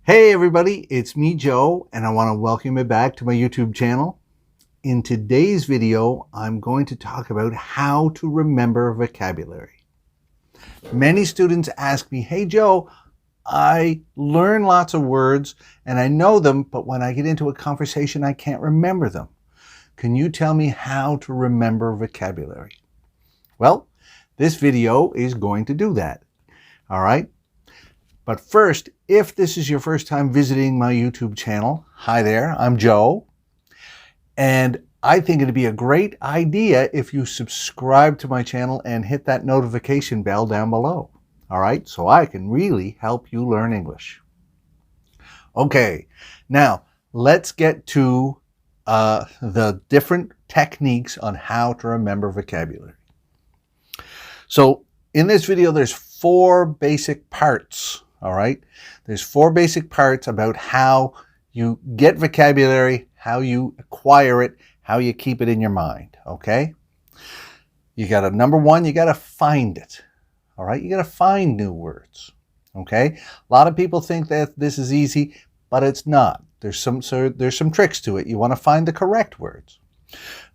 Hey everybody, it's me Joe, and I want to welcome you back to my YouTube channel. In today's video, I'm going to talk about how to remember vocabulary. Many students ask me, hey Joe, I learn lots of words and I know them, but when I get into a conversation, I can't remember them. Can you tell me how to remember vocabulary? Well, this video is going to do that. All right. But first, if this is your first time visiting my YouTube channel, hi there, I'm Joe. And I think it'd be a great idea if you subscribe to my channel and hit that notification bell down below. All right, so I can really help you learn English. Okay, now let's get to the different techniques on how to remember vocabulary. So in this video, there's 4 basic parts. All right, there's 4 basic parts about how you get vocabulary, how you acquire it, how you keep it in your mind. Okay, you got to, number 1, you got to find it. All right, you got to find new words. Okay, a lot of people think that this is easy, but it's not. There's some tricks to it. You want to find the correct words.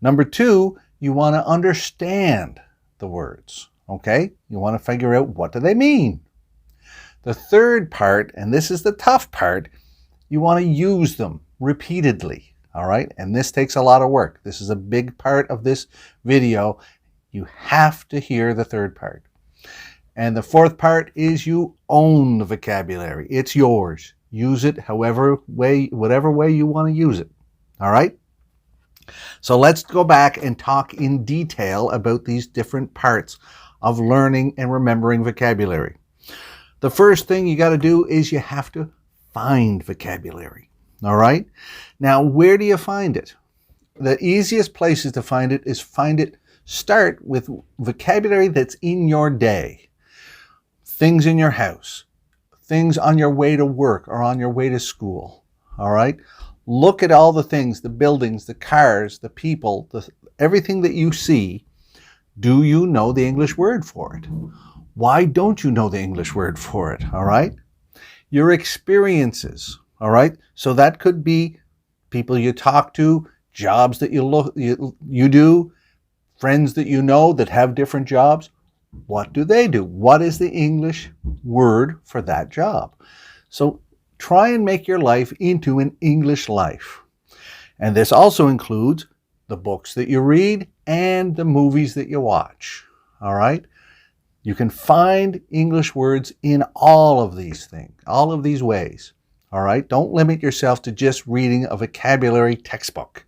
Number 2, you want to understand the words. Okay, you want to figure out what do they mean. The third part, and this is the tough part, you want to use them repeatedly, all right? And this takes a lot of work. This is a big part of this video. You have to hear the third part. And the fourth part is you own the vocabulary. It's yours. Use it whatever way you want to use it, all right? So let's go back and talk in detail about these different parts of learning and remembering vocabulary. The first thing you got to do is you have to find vocabulary. All right. Now, where do you find it? The easiest places to find it is start with vocabulary that's in your day. Things in your house, things on your way to work or on your way to school. All right. Look at all the things, the buildings, the cars, the people, everything that you see. Do you know the English word for it? Why don't you know the English word for it? All right. Your experiences. All right. So that could be people you talk to, jobs that you do, friends that you know that have different jobs. What do they do? What is the English word for that job? So try and make your life into an English life. And this also includes the books that you read and the movies that you watch. All right. You can find English words in all of these things, all of these ways. All right. Don't limit yourself to just reading a vocabulary textbook.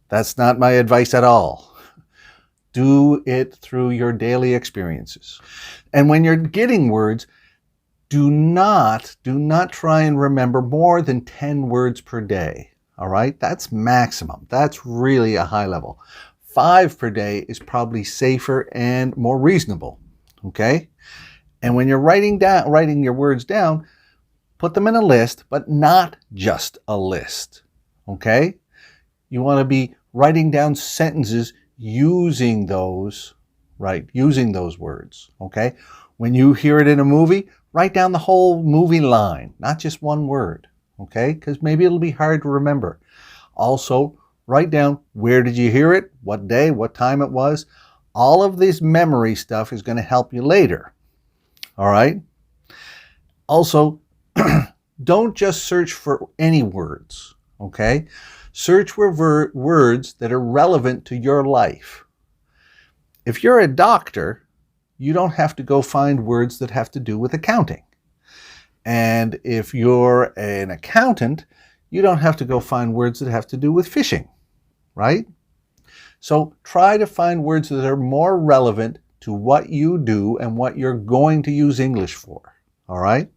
That's not my advice at all. Do it through your daily experiences. And when you're getting words, do not try and remember more than 10 words per day. All right. That's maximum. That's really a high level. 5 per day is probably safer and more reasonable. Okay? And when you're writing your words down, put them in a list, but not just a list. Okay? You want to be writing down sentences using those words. Okay? When you hear it in a movie, write down the whole movie line, not just one word. Okay? Because maybe it'll be hard to remember. Also, write down where did you hear it, what day, what time it was. All of this memory stuff is going to help you later. All right? Also, don't just search for any words. Okay? Search for words that are relevant to your life. If you're a doctor, you don't have to go find words that have to do with accounting. And if you're an accountant, you don't have to go find words that have to do with fishing. Right? So try to find words that are more relevant to what you do and what you're going to use English for. All right?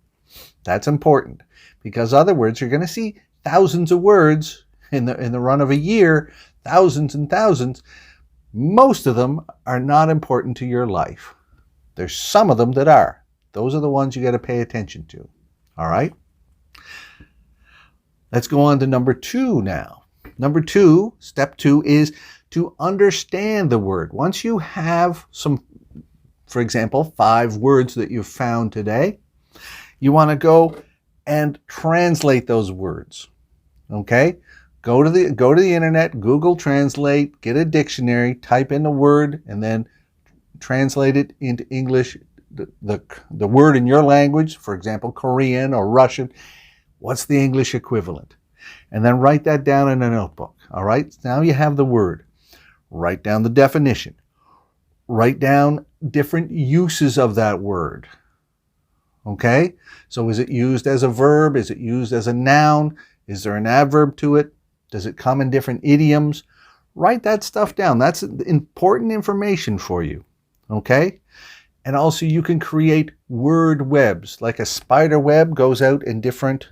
That's important because other words, you're going to see thousands of words in the run of a year, thousands and thousands. Most of them are not important to your life. There's some of them that are. Those are the ones you got to pay attention to. All right? Let's go on to number 2 now. Number 2, step 2 is to understand the word. Once you have some, for example, 5 words that you've found today, you want to go and translate those words. Okay? Go to the internet, Google Translate, get a dictionary, type in the word, and then translate it into English, the word in your language, for example, Korean or Russian. What's the English equivalent? And then write that down in a notebook. All right? Now you have the word. Write down the definition. Write down different uses of that word. Okay? So is it used as a verb? Is it used as a noun? Is there an adverb to it? Does it come in different idioms? Write that stuff down. That's important information for you. Okay? And also you can create word webs. Like a spider web goes out in different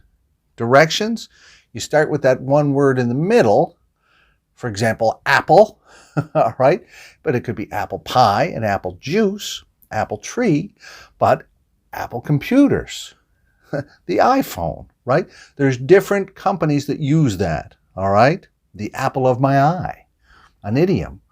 directions. You start with that one word in the middle. For example, apple. All right? But it could be apple pie and apple juice, apple tree, but Apple computers, the iPhone, right? There's different companies that use that. All right? The apple of my eye, an idiom.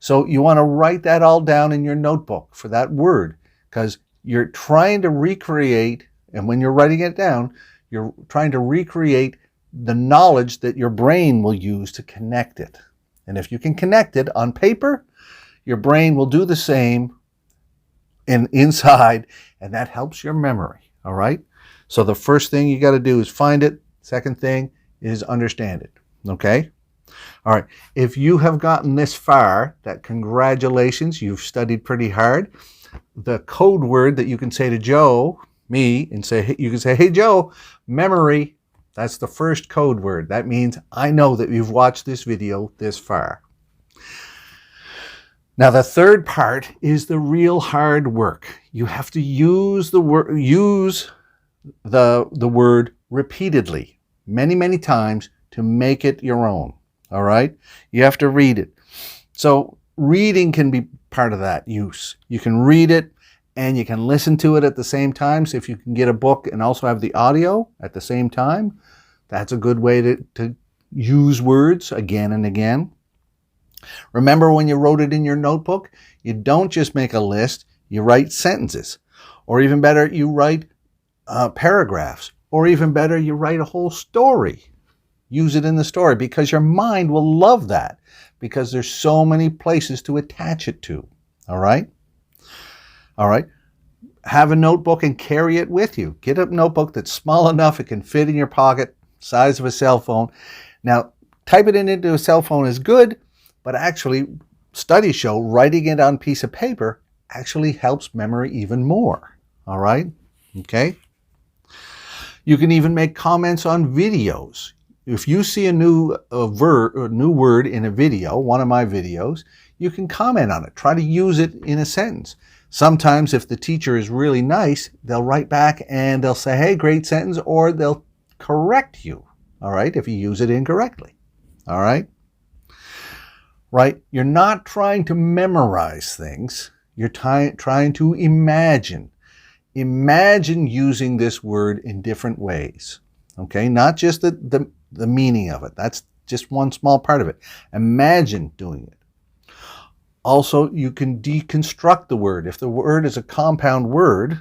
So you want to write that all down in your notebook for that word, because you're trying to recreate, and when you're writing it down, you're trying to recreate the knowledge that your brain will use to connect it. And if you can connect it on paper, your brain will do the same inside, and that helps your memory. All right? So the first thing you got to do is find it. Second thing is understand it. Okay? All right. If you have gotten this far, that congratulations, you've studied pretty hard. The code word that you can say to Joe, me, and you can say, hey, Joe, memory. That's the first code word. That means I know that you've watched this video this far. Now, the third part is the real hard work. You have to use the word repeatedly, many, many times to make it your own. All right? You have to read it. So reading can be part of that use. You can read it and you can listen to it at the same time. So if you can get a book and also have the audio at the same time, that's a good way to use words again and again. Remember when you wrote it in your notebook, you don't just make a list, you write sentences. Or even better, you write paragraphs. Or even better, you write a whole story. Use it in the story, because your mind will love that, because there's so many places to attach it to. All right? All right. Have a notebook and carry it with you. Get a notebook that's small enough it can fit in your pocket, size of a cell phone. Now, type it into a cell phone is good, but actually, studies show writing it on a piece of paper actually helps memory even more. All right? Okay? You can even make comments on videos. If you see a new word in a video, one of my videos, you can comment on it. Try to use it in a sentence. Sometimes if the teacher is really nice, they'll write back and they'll say, hey, great sentence, or they'll correct you, all right, if you use it incorrectly, all right? Right? You're not trying to memorize things. You're trying to imagine. Imagine using this word in different ways, okay? Not just the meaning of it. That's just one small part of it. Imagine doing it. Also, you can deconstruct the word. If the word is a compound word,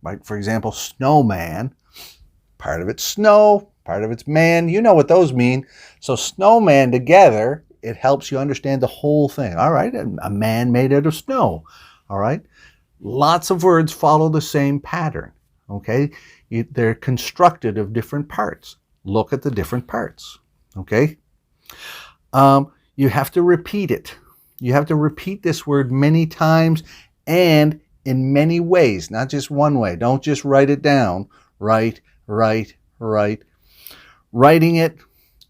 like, for example, snowman, part of it's snow, part of it's man. You know what those mean. So snowman together, it helps you understand the whole thing. All right, a man made out of snow. All right. Lots of words follow the same pattern. Okay. They're constructed of different parts. Look at the different parts. Okay. You have to repeat it. You have to repeat this word many times and in many ways, not just one way. Don't just write it down. Write. Writing it,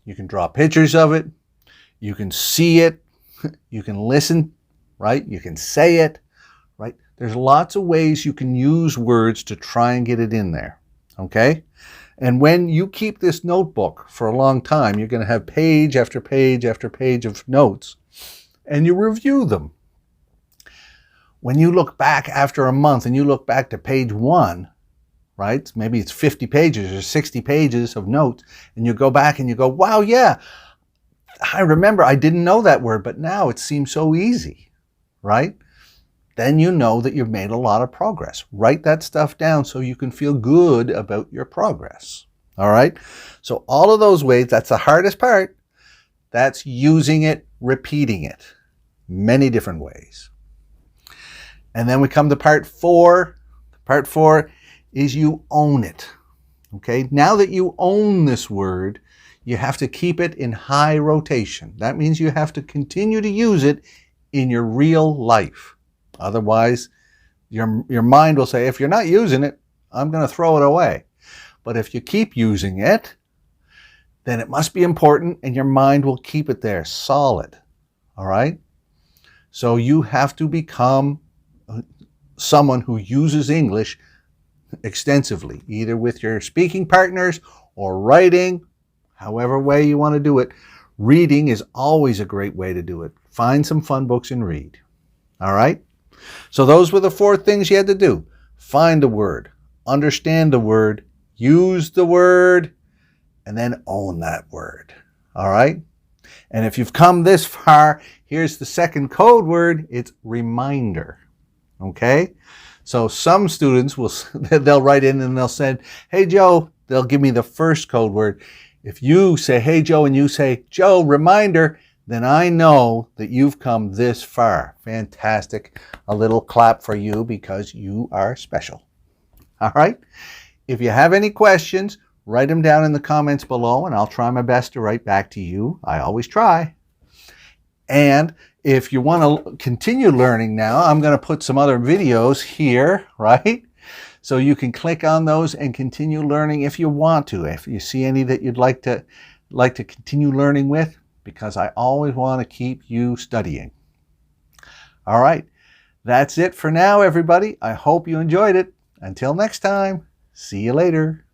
you can draw pictures of it. You can see it. You can listen, right? You can say it, right? There's lots of ways you can use words to try and get it in there, okay? And when you keep this notebook for a long time, you're going to have page after page after page of notes, and you review them. When you look back after a month and you look back to page 1, right? Maybe it's 50 pages or 60 pages of notes, and you go back and you go, wow, yeah, I remember I didn't know that word, but now it seems so easy, right? then you know that you've made a lot of progress. Write that stuff down so you can feel good about your progress. All right? So all of those ways, that's the hardest part. That's using it, repeating it. Many different ways. And then we come to part 4. Part 4 is you own it. Okay? Now that you own this word, you have to keep it in high rotation. That means you have to continue to use it in your real life. Otherwise, your mind will say, if you're not using it, I'm going to throw it away. But if you keep using it, then it must be important and your mind will keep it there solid. All right? So you have to become someone who uses English extensively, either with your speaking partners or writing, however way you want to do it. Reading is always a great way to do it. Find some fun books and read. All right? So those were the 4 things you had to do. Find a word, understand the word, use the word, and then own that word. All right? And if you've come this far, here's the second code word. It's reminder. Okay? So some students they'll write in and they'll say, hey, Joe, they'll give me the first code word. If you say, hey, Joe, and you say, Joe, reminder, then I know that you've come this far. Fantastic. A little clap for you because you are special. All right? If you have any questions, write them down in the comments below and I'll try my best to write back to you. I always try. And if you want to continue learning now, I'm going to put some other videos here, right? So you can click on those and continue learning if you want to. If you see any that you'd like to continue learning with, because I always want to keep you studying. All right. That's it for now, everybody. I hope you enjoyed it. Until next time, see you later.